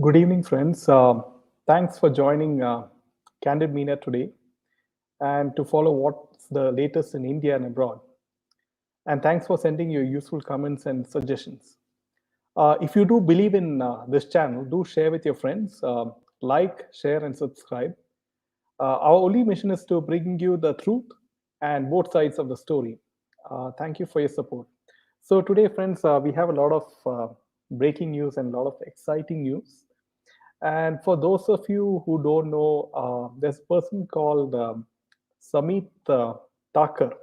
Good evening, friends. Thanks for joining Candid Media today and to follow what's the latest in India and abroad. And thanks for sending your useful comments and suggestions. If you do believe in this channel, do share with your friends, like, share, and subscribe. Our only mission is to bring you the truth and both sides of the story. Thank you for your support. So, today, friends, we have a lot of breaking news and a lot of exciting news. And for those of you who don't know, there's a person called Samit Thakur.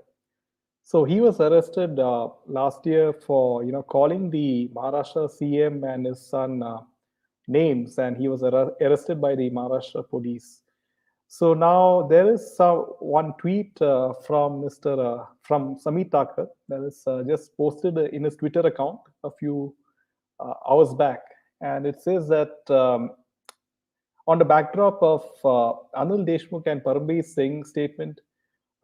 So he was arrested last year for calling the Maharashtra CM and his son names, and he was arrested by the Maharashtra police. So now there is one tweet from Mr. From Samit Thakur that is just posted in his Twitter account a few hours back, and it says that. On the backdrop of Anil Deshmukh and Parambir Singh statement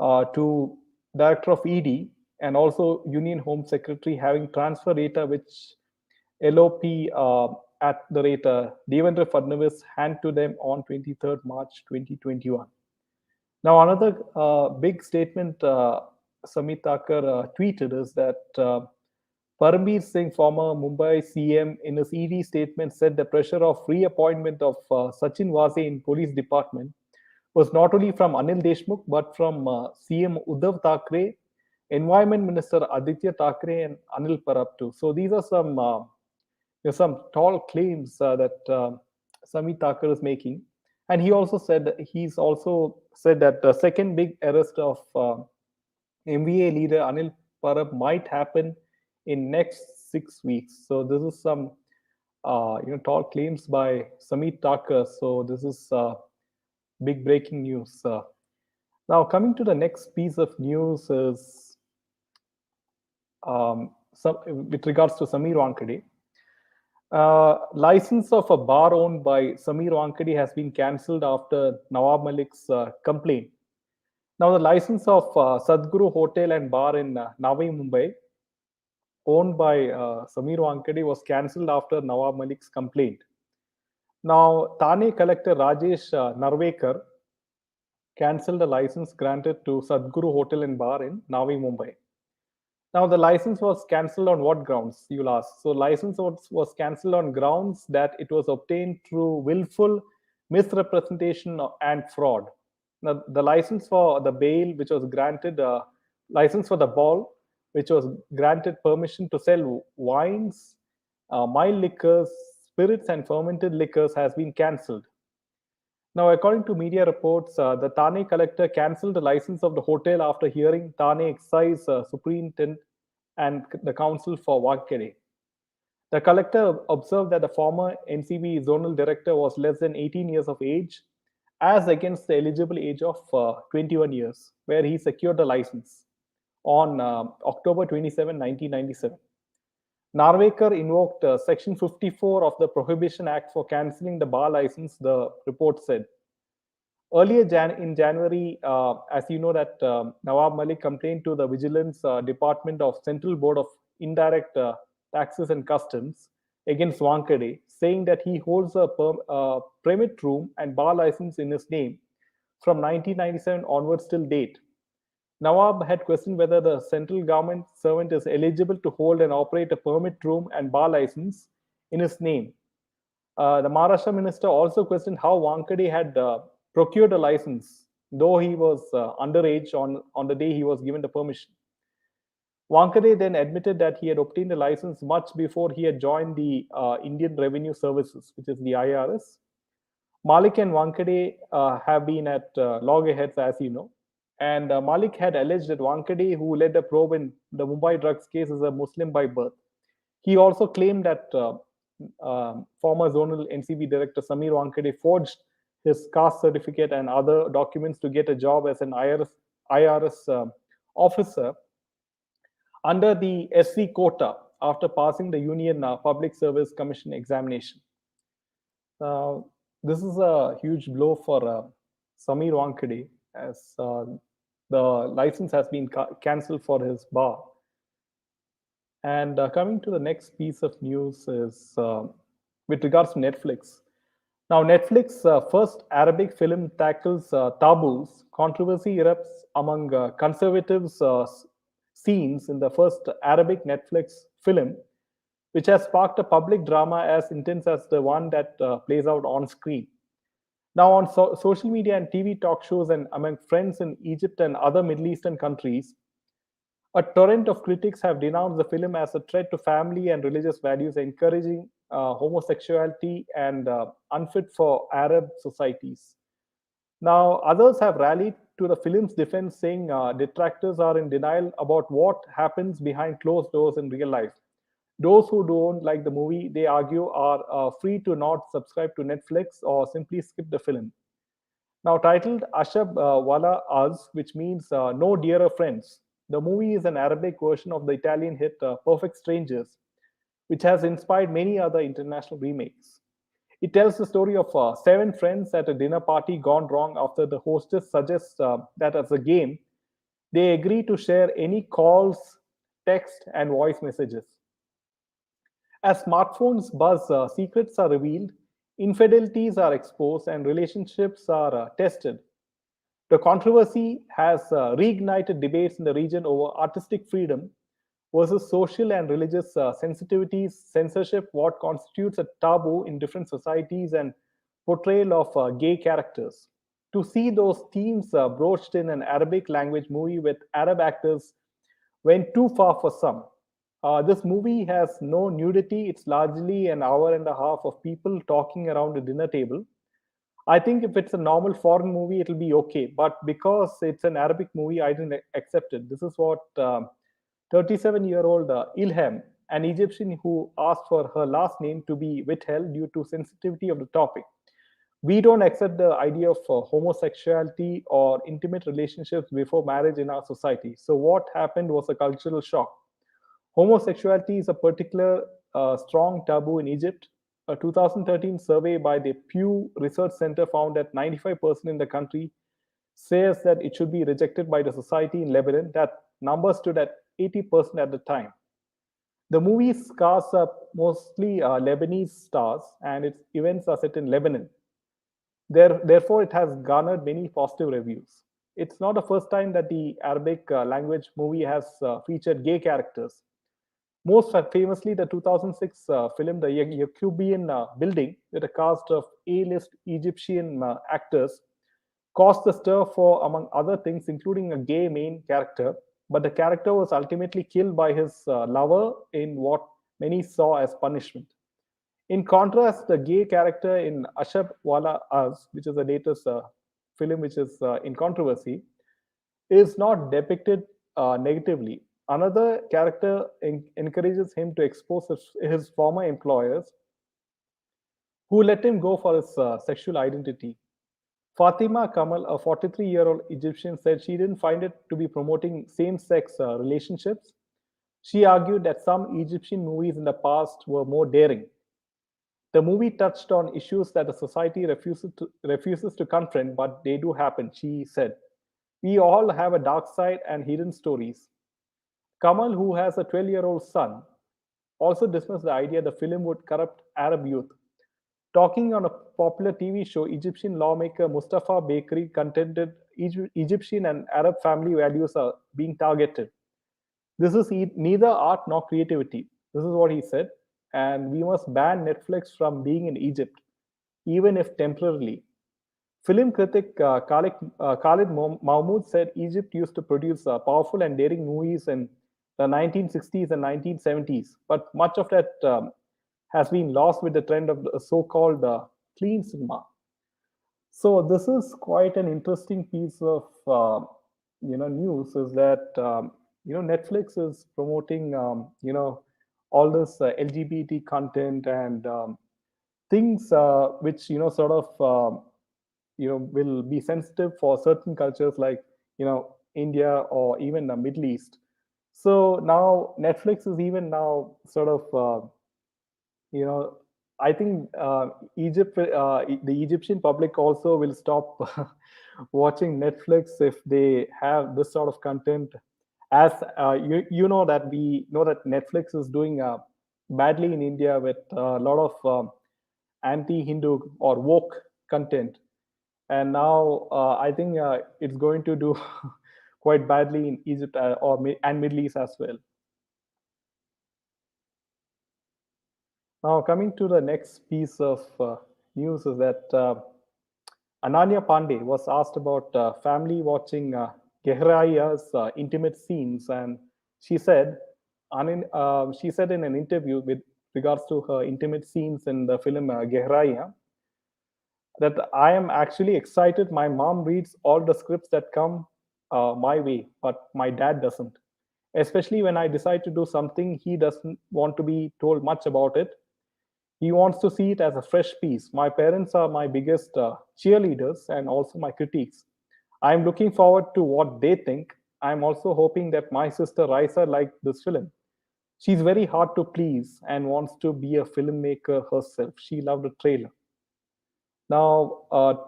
to Director of ED and also Union Home Secretary having transfer data which LOP at the rate Devendra Fadnavis hand to them on 23rd March 2021. Now, another big statement Samit Thakur tweeted is that Parambir Singh, former Mumbai CM, in his ED statement said the pressure of reappointment of Sachin Vase in police department was not only from Anil Deshmukh but from CM Uddhav Thackeray, Environment Minister Aditya Thackeray, and Anil Parab too. So these are some tall claims that Samit Thakur is making, and he's also said that the second big arrest of MVA leader Anil Parab might happen in next 6 weeks. So this is some tall claims by Samit Thakur. So this is big breaking news. Now coming to the next piece of news is with regards to Samir Wankhede. License of a bar owned by Samir Wankhede has been cancelled after Nawab Malik's complaint. Now the license of Sadguru Hotel and Bar in Navi Mumbai owned by Samir Wankhede was cancelled after Nawab Malik's complaint. Now, Thane Collector Rajesh Narvekar cancelled the license granted to Sadguru Hotel and Bar in Navi Mumbai. Now, the license was cancelled on what grounds, you'll ask? So, license was cancelled on grounds that it was obtained through willful misrepresentation and fraud. Now, the license for the bail, which was granted, license for the ball, which was granted permission to sell wines, mild liquors, spirits, and fermented liquors, has been cancelled. Now, according to media reports, the Thane collector cancelled the license of the hotel after hearing Thane Excise Superintendent and the Council for Wankhede. The collector observed that the former NCB zonal director was less than 18 years of age, as against the eligible age of 21 years, where he secured the license on October 27, 1997. Narvekar invoked Section 54 of the Prohibition Act for cancelling the bar license, the report said. Earlier in January, as you know, that Nawab Malik complained to the Vigilance Department of Central Board of Indirect Taxes and Customs against Wankhede, saying that he holds a permit room and bar license in his name from 1997 onwards till date. Nawab had questioned whether the central government servant is eligible to hold and operate a permit room and bar license in his name. The Maharashtra minister also questioned how Wankhede had procured a license, though he was underage on the day he was given the permission. Wankhede then admitted that he had obtained a license much before he had joined the Indian Revenue Services, which is the IRS. Malik and Wankhede have been at loggerheads, as you know. And Malik had alleged that Wankhede, who led the probe in the Mumbai drugs case, is a Muslim by birth. He also claimed that former zonal NCB director Samir Wankhede forged his caste certificate and other documents to get a job as an IRS officer under the SC quota after passing the Union Public Service Commission examination. This is a huge blow for Samir Wankhede, as the license has been cancelled for his bar. And coming to the next piece of news is with regards to Netflix. Now, Netflix's first Arabic film tackles taboos. Controversy erupts among conservatives scenes in the first Arabic Netflix film, which has sparked a public drama as intense as the one that plays out on screen. Now, on social media and TV talk shows and among friends in Egypt and other Middle Eastern countries, a torrent of critics have denounced the film as a threat to family and religious values, encouraging homosexuality and unfit for Arab societies. Now, others have rallied to the film's defense, saying detractors are in denial about what happens behind closed doors in real life. Those who don't like the movie, they argue, are free to not subscribe to Netflix or simply skip the film. Now, titled Ashab Wala Az, which means No Dearer Friends, the movie is an Arabic version of the Italian hit Perfect Strangers, which has inspired many other international remakes. It tells the story of seven friends at a dinner party gone wrong after the hostess suggests that as a game, they agree to share any calls, text, and voice messages. As smartphones buzz, secrets are revealed, infidelities are exposed, and relationships are tested. The controversy has reignited debates in the region over artistic freedom versus social and religious sensitivities, censorship, what constitutes a taboo in different societies, and portrayal of gay characters. To see those themes broached in an Arabic language movie with Arab actors went too far for some. This movie has no nudity. It's largely an hour and a half of people talking around a dinner table. I think if it's a normal foreign movie, it'll be okay. But because it's an Arabic movie, I didn't accept it. This is what 37-year-old Ilham, an Egyptian who asked for her last name to be withheld due to sensitivity of the topic. We don't accept the idea of homosexuality or intimate relationships before marriage in our society. So what happened was a cultural shock. Homosexuality is a particular strong taboo in Egypt. A 2013 survey by the Pew Research Center found that 95% in the country says that it should be rejected by the society in Lebanon. That number stood at 80% at the time. The movie's cast are mostly Lebanese stars, and its events are set in Lebanon. Therefore, it has garnered many positive reviews. It's not the first time that the Arabic language movie has featured gay characters. Most famously, the 2006 film The Yacubian Building, with a cast of A-list Egyptian actors, caused the stir for, among other things, including a gay main character. But the character was ultimately killed by his lover in what many saw as punishment. In contrast, the gay character in Ashab Wala Az, which is the latest film which is in controversy, is not depicted negatively. Another character encourages him to expose his former employers who let him go for his sexual identity. Fatima Kamal, a 43-year-old Egyptian, said she didn't find it to be promoting same sex relationships. She argued that some Egyptian movies in the past were more daring. The movie touched on issues that the society refuses to confront, but they do happen, she said. We all have a dark side and hidden stories. Kamal, who has a 12-year-old son, also dismissed the idea the film would corrupt Arab youth. Talking on a popular TV show, Egyptian lawmaker Mustafa Bakery contended Egyptian and Arab family values are being targeted. This is neither art nor creativity. This is what he said. And we must ban Netflix from being in Egypt, even if temporarily. Film critic Khalid Mahmoud said Egypt used to produce powerful and daring movies in the 1960s and 1970s, but much of that has been lost with the trend of the so-called clean cinema. So this is quite an interesting piece of news. Is that Netflix is promoting all this LGBT content and things which sort of will be sensitive for certain cultures like India or even the Middle East. So now Netflix is even now sort of you know I think the Egyptian public also will stop watching Netflix if they have this sort of content. As you know that we know that Netflix is doing badly in India with a lot of anti-Hindu or woke content, and now I think it's going to do quite badly in Egypt and Middle East as well. Now, coming to the next piece of news is that Ananya Pande was asked about family watching Gehraiya's intimate scenes, and she said, she said in an interview with regards to her intimate scenes in the film Gehraiya, that I am actually excited. My mom reads all the scripts that come my way, but my dad doesn't. Especially when I decide to do something, he doesn't want to be told much about it. He wants to see it as a fresh piece. My parents are my biggest cheerleaders and also my critiques. I'm looking forward to what they think. I'm also hoping that my sister Raisa liked this film. She's very hard to please and wants to be a filmmaker herself. She loved the trailer. Now,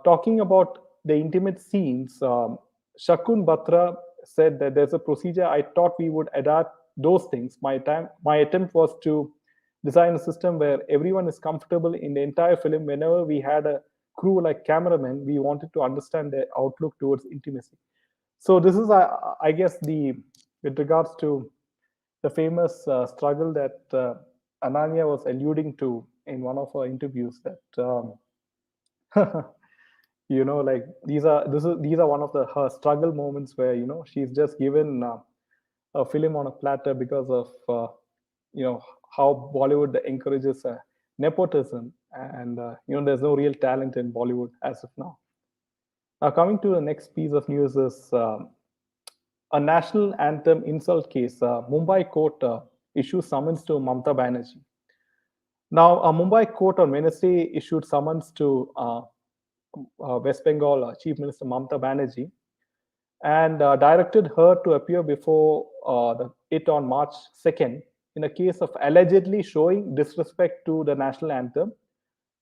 talking about the intimate scenes, Shakun Batra said that there's a procedure. I thought we would adapt those things. My attempt was to design a system where everyone is comfortable in the entire film. Whenever we had a crew like cameramen, we wanted to understand their outlook towards intimacy. So this is, I guess, the with regards to the famous struggle that Ananya was alluding to in one of her interviews. That like these are one of her struggle moments where she's just given a film on a platter because of you know how Bollywood encourages nepotism, and there's no real talent in Bollywood as of now. Now, coming to the next piece of news is a national anthem insult case. Mumbai court issues summons to Mamata Banerjee. Now, a Mumbai court on Wednesday issued summons to West Bengal Chief Minister Mamata Banerjee and directed her to appear before it on March 2nd in a case of allegedly showing disrespect to the national anthem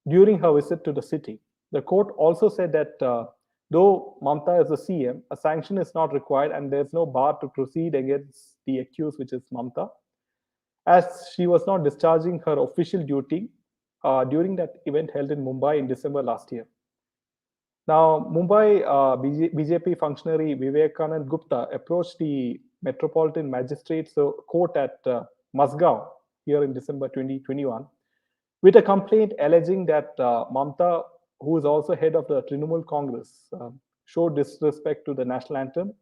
during her visit to the city. The court also said that though Mamata is the CM, a sanction is not required and there's no bar to proceed against the accused, which is Mamata, as she was not discharging her official duty during that event held in Mumbai in December last year. Now, Mumbai BJP functionary Vivekanand Gupta approached the Metropolitan Magistrates Court at Masgaon here in December 2021 with a complaint alleging that Mamata, who is also head of the Trinamool Congress, showed disrespect to the national anthem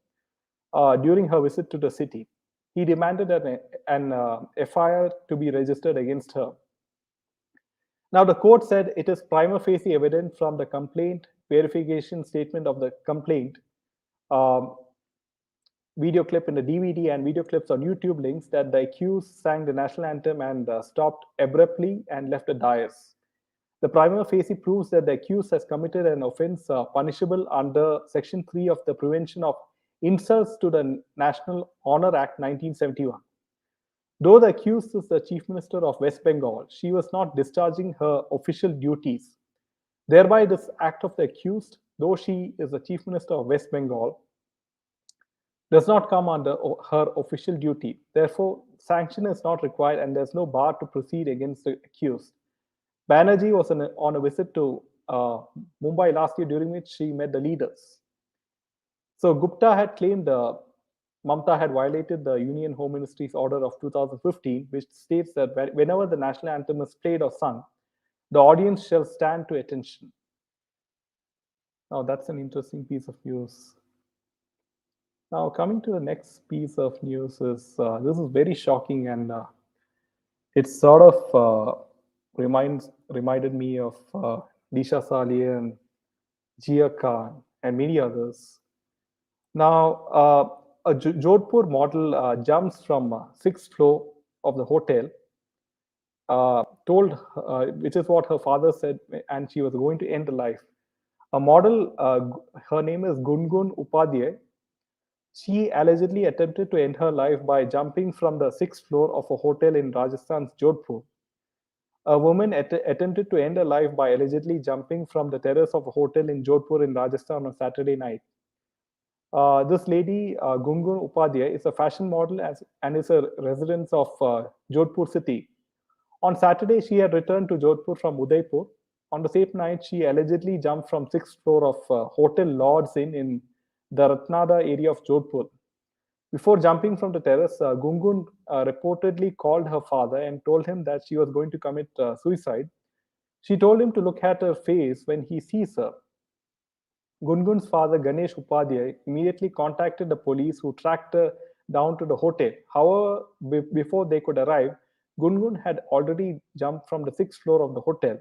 during her visit to the city. He demanded an FIR to be registered against her. Now, the court said it is prima facie evident from the complaint verification statement of the complaint, video clip in the DVD and video clips on YouTube links that the accused sang the national anthem and stopped abruptly and left the dais. The prima facie proves that the accused has committed an offense punishable under Section 3 of the Prevention of Insults to the National Honor Act 1971. Though the accused is the Chief Minister of West Bengal, she was not discharging her official duties. Thereby, this act of the accused, though she is the Chief Minister of West Bengal, does not come under her official duty. Therefore, sanction is not required and there's no bar to proceed against the accused. Banerjee was on a visit to Mumbai last year, during which she met the leaders. So Gupta had claimed Mamata had violated the Union Home Ministry's order of 2015, which states that whenever the national anthem is played or sung, the audience shall stand to attention. Now, that's an interesting piece of news. Now, coming to the next piece of news is this is very shocking, and it sort of reminded me of Disha Saliya and Jia Khan and many others. Now, a Jodhpur model jumps from sixth floor of the hotel, which is what her father said, and she was going to end the life. A model, her name is Gungun Upadhyay. She allegedly attempted to end her life by jumping from the sixth floor of a hotel in Rajasthan's Jodhpur. A woman attempted to end her life by allegedly jumping from the terrace of a hotel in Jodhpur in Rajasthan on Saturday night. This lady, Gungun Upadhyay, is a fashion model and is a resident of Jodhpur city. On Saturday, she had returned to Jodhpur from Udaipur. On the same night, she allegedly jumped from sixth floor of Hotel Lord's Inn in the Ratnada area of Jodhpur. Before jumping from the terrace, Gungun reportedly called her father and told him that she was going to commit suicide. She told him to look at her face when he sees her. Gungun's father, Ganesh Upadhyay, immediately contacted the police who tracked her down to the hotel. However, before they could arrive, Gungun had already jumped from the sixth floor of the hotel.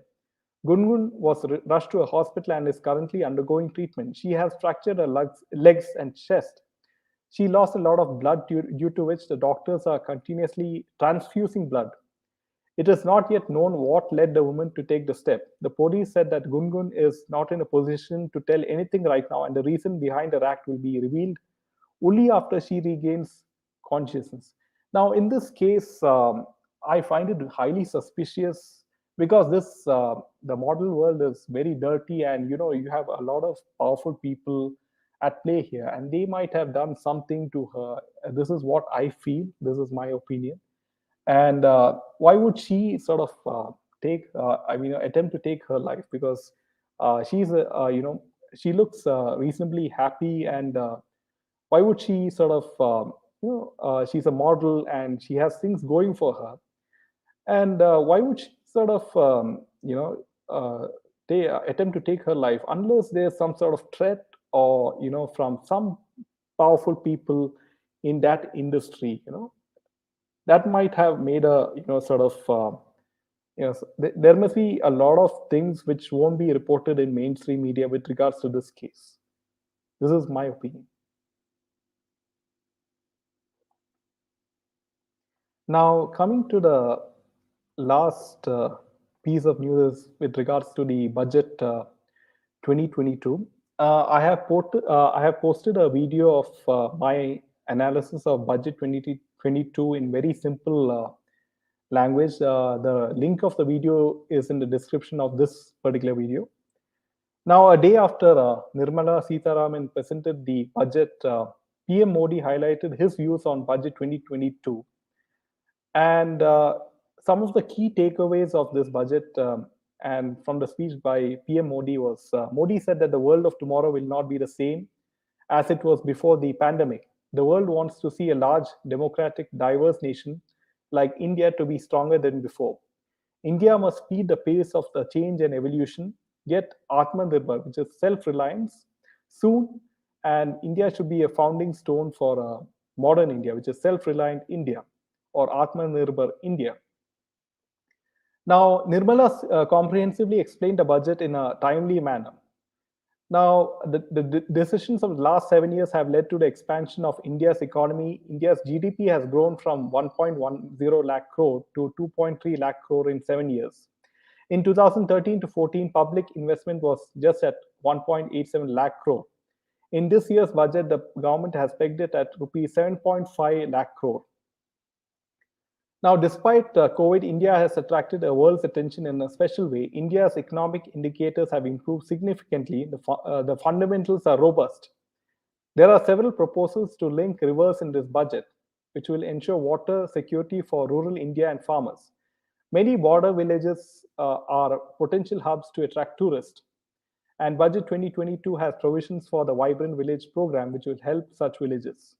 Gungun was rushed to a hospital and is currently undergoing treatment. She has fractured her legs and chest. She lost a lot of blood due to which the doctors are continuously transfusing blood. It is not yet known what led the woman to take the step. The police said that Gungun is not in a position to tell anything right now, and the reason behind her act will be revealed only after she regains consciousness. Now, in this case, I find it highly suspicious because the model world is very dirty, and you have a lot of powerful people at play here, and they might have done something to her. This is what I feel. This is my opinion. And why would she sort of attempt to take her life? Because she's she looks reasonably happy, and why would she sort of she's a model and she has things going for her, and why would she sort of attempt to take her life unless there's some sort of threat, or from some powerful people in that industry, that might have made a sort of there must be a lot of things which won't be reported in mainstream media with regards to this case. This is my opinion. Now, coming to the last piece of news with regards to the budget 2022, I have posted a video of my analysis of budget 2022 in very simple language. The link of the video is in the description of this particular video. Now, a day after Nirmala Sitharaman presented the budget, PM Modi highlighted his views on budget 2022. And some of the key takeaways of this budget and from the speech by PM Modi was Modi said that the world of tomorrow will not be the same as it was before the pandemic. The world wants to see a large, democratic, diverse nation like India to be stronger than before. India must speed the pace of the change and evolution, get Atmanirbhar, which is self-reliance, soon, and India should be a founding stone for modern India, which is self-reliant India, or Atmanirbhar India. Now, Nirmala comprehensively explained the budget in a timely manner. Now, the decisions of the last 7 years have led to the expansion of India's economy. India's GDP has grown from 1.10 lakh crore to 2.3 lakh crore in 7 years. In 2013 to 14, public investment was just at 1.87 lakh crore. In this year's budget, the government has pegged it at rupees 7.5 lakh crore. Now, despite COVID, India has attracted the world's attention in a special way. India's economic indicators have improved significantly. The fundamentals are robust. There are several proposals to link rivers in this budget, which will ensure water security for rural India and farmers. Many border villages are potential hubs to attract tourists. And Budget 2022 has provisions for the Vibrant Village program, which will help such villages.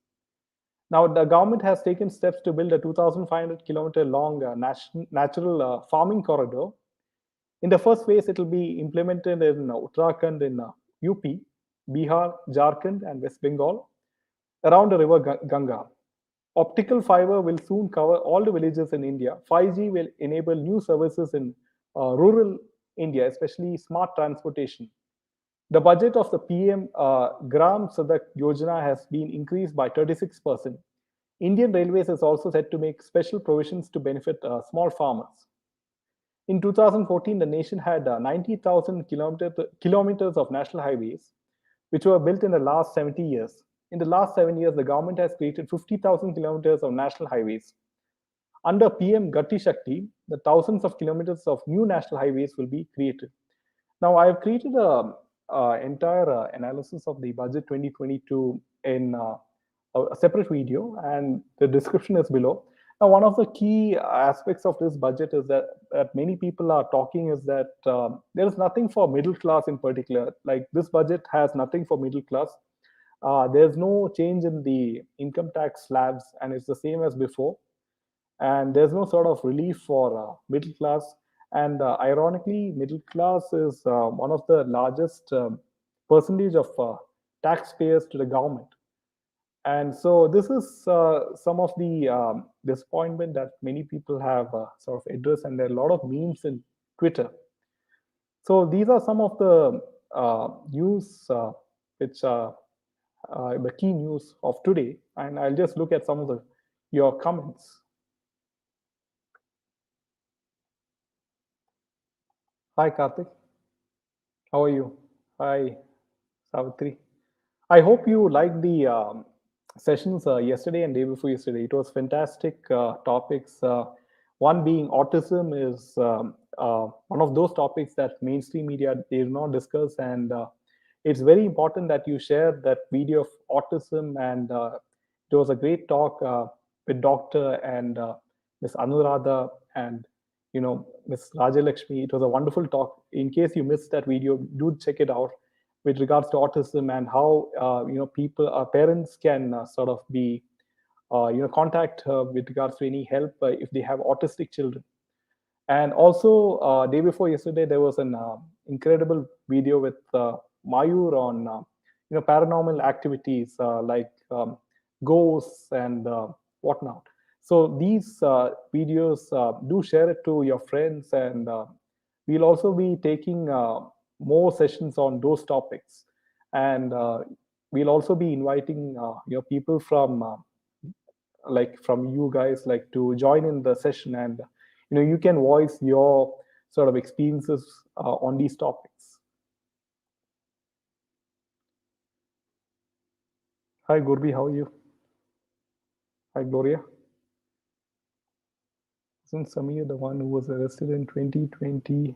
Now, the government has taken steps to build a 2,500-kilometer long natural farming corridor. In the first phase, it will be implemented in Uttarakhand, in UP, Bihar, Jharkhand, and West Bengal, around the river Ganga. Optical fiber will soon cover all the villages in India. 5G will enable new services in rural India, especially smart transportation. The budget of the PM Gram Sadak Yojana has been increased by 36%. Indian Railways is also set to make special provisions to benefit small farmers. In 2014, the nation had 90,000 kilometers of national highways, which were built in the last 70 years. In the last 7 years, the government has created 50,000 kilometers of national highways. Under PM Gati Shakti, the thousands of kilometers of new national highways will be created. Now, I have created a entire analysis of the budget 2022 in a separate video, and the description is below. Now, one of the key aspects of this budget is that many people are talking is that there is nothing for middle class in particular. Like this budget has nothing for middle class. There's no change in the income tax slabs, and it's the same as before. And there's no sort of relief for middle class. And ironically, middle class is one of the largest percentage of taxpayers to the government. And so this is some of the disappointment that many people have sort of addressed, and there are a lot of memes in Twitter. So these are some of the news which are the key news of today, and I'll just look at some of the your comments. Hi Karthik, how are you? Hi Savitri. I hope you liked the sessions yesterday and day before yesterday. It was fantastic topics. One being autism is one of those topics that mainstream media they do not discuss, and it's very important that you share that video of autism. And it was a great talk with Doctor and Miss Anuradha and Miss Rajalakshmi. It was a wonderful talk. In case you missed that video, do check it out with regards to autism and how people, parents can sort of be contact with regards to any help if they have autistic children. And also, day before yesterday, there was an incredible video with Mayur on paranormal activities like ghosts and whatnot. So these videos, do share it to your friends, and we'll also be taking more sessions on those topics. And we'll also be inviting people from like from you guys like to join in the session, and you can voice your sort of experiences on these topics. Hi Gurbi, how are you? Hi Gloria. Isn't Samir the one who was arrested in 2020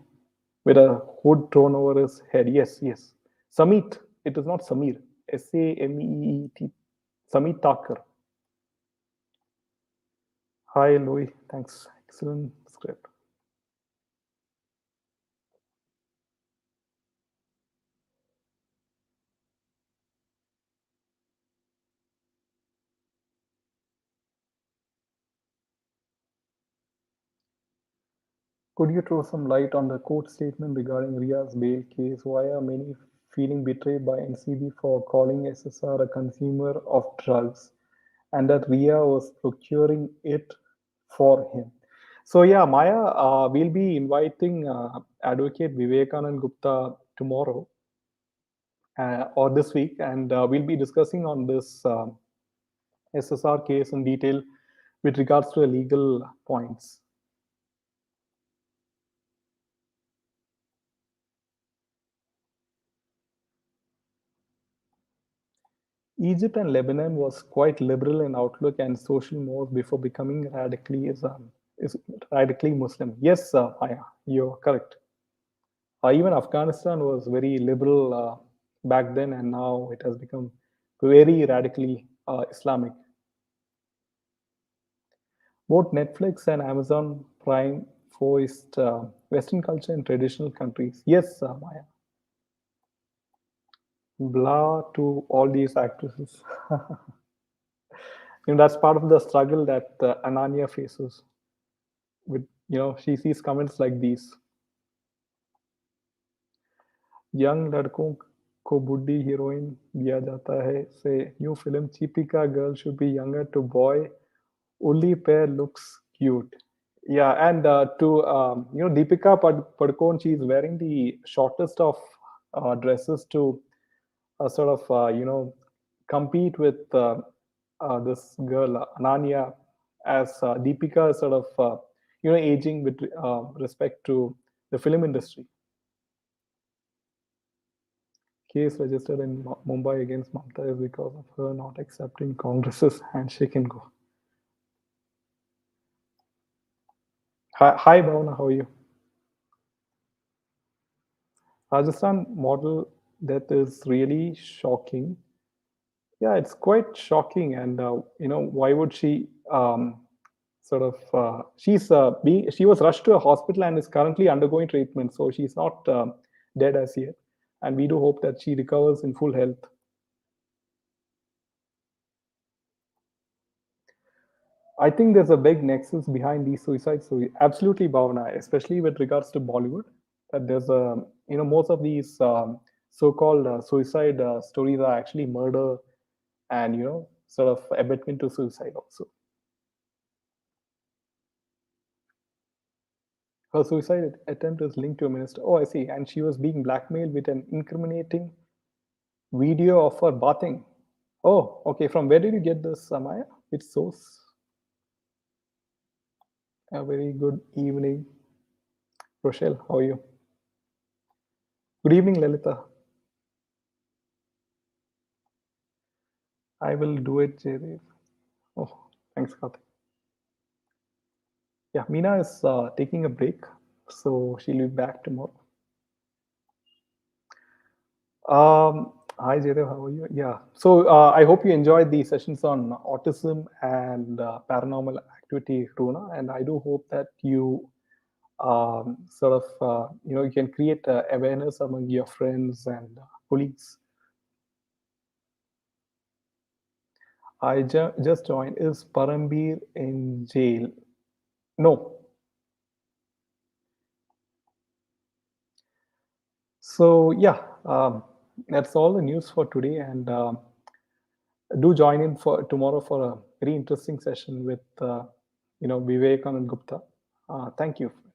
with a hood thrown over his head? Yes, yes. Samit. It is not Samir. Sameet. Samit Thakkar. Hi Louis. Thanks. Excellent script. Could you throw some light on the court statement regarding Ria's bail case? Why are many feeling betrayed by NCB for calling SSR a consumer of drugs and that Ria was procuring it for him? So, yeah, Maya, we'll be inviting Advocate Vivekanand Gupta tomorrow or this week, and we'll be discussing on this SSR case in detail with regards to the legal points. Egypt and Lebanon was quite liberal in outlook and social mores before becoming radically Muslim. Yes, Maya, you're correct. Even Afghanistan was very liberal back then, and now it has become very radically Islamic. Both Netflix and Amazon Prime voiced Western culture in traditional countries. Yes, Maya. Blah to all these actresses. That's part of the struggle that Ananya faces. With she sees comments like these. Young लड़कों को बुड्ढी heroine दिया जाता है से new film Chipika girl should be younger to boy only pair looks cute. Yeah, and to Deepika Padukone, she is wearing the shortest of dresses to sort of compete with this girl Ananya, as Deepika is sort of aging with respect to the film industry. Case registered in Mumbai against Mamta is because of her not accepting Congress's handshake and go. Hi Bhavna, how are you? Rajasthan model death is really shocking. Yeah, it's quite shocking, and why would she sort of she was rushed to a hospital and is currently undergoing treatment, so she's not dead as yet, and we do hope that she recovers in full health. I think there's a big nexus behind these suicides. So absolutely, Bhavana, especially with regards to Bollywood, that there's a most of these so-called suicide stories are actually murder and sort of abetment to suicide also. Her suicide attempt is linked to a minister. Oh, I see. And she was being blackmailed with an incriminating video of her bathing. Oh, okay. From where did you get this, Samaya? It's source. A very good evening, Rochelle. How are you? Good evening, Lalita. I will do it, Jaydev. Oh, thanks, Karthik. Yeah, Meena is taking a break, so she'll be back tomorrow. Hi, Jaydev, how are you? Yeah, so I hope you enjoyed the sessions on autism and paranormal activity, Runa, and I do hope that you sort of, you can create awareness among your friends and colleagues. I just joined. Is Parambir in jail? No. So yeah, that's all the news for today, and do join in for tomorrow for a very interesting session with Vivekanand Gupta. Thank you.